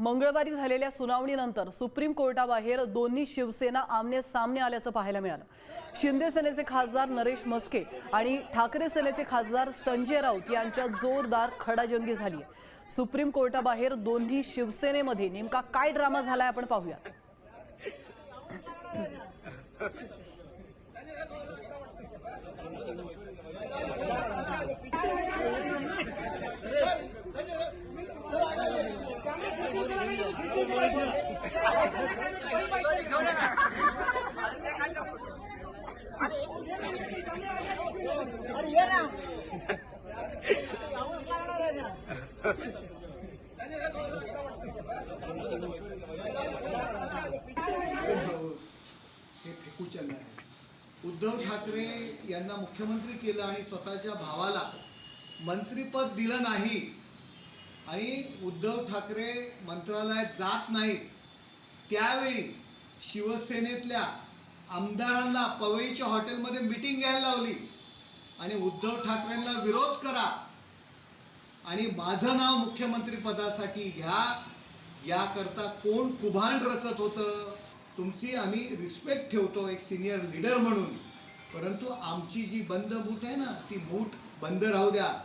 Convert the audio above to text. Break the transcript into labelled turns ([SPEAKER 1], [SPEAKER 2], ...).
[SPEAKER 1] मंगळवारी झालेल्या सुनावणीनंतर सुप्रीम कोर्टाबाहेर दोन्ही शिवसेना आमने सामने आल्याचं पाहायला मिळालं। शिंदे सेनेचे खासदार नरेश मस्के आणि ठाकरे सेनेचे खासदार संजय राऊत यांच्यात जोरदार खडाजंगी झाली आहे। सुप्रीम कोर्टाबाहेर दोन्ही शिवसेनेमध्ये नेमका काय ड्रामा झालाय आपण पाहूया।
[SPEAKER 2] अरे ये ना
[SPEAKER 3] हे फेकूचंद आहे। उद्धव ठाकरे यांना मुख्यमंत्री केलं आणि स्वतःच्या भावाला मंत्रिपद दिलं नाही आणि उद्धव ठाकरे मंत्रालयात जात नाहीत, त्यावेळी शिवसेनेतल्या आमदारांना पवईच्या हॉटेलमध्ये मीटिंग घ्यायला लावली आणि उद्धव ठाकरेंना विरोध करा आणि माझं नाव मुख्यमंत्री पदासाठी घ्या याकरता कोण कुभांड रचत होतं। तुमची आम्ही रिस्पेक्ट ठेवतो एक सिनियर लीडर म्हणून, परंतु आमची जी बंद मूठ आहे ना ती मूठ बंद राहू द्या।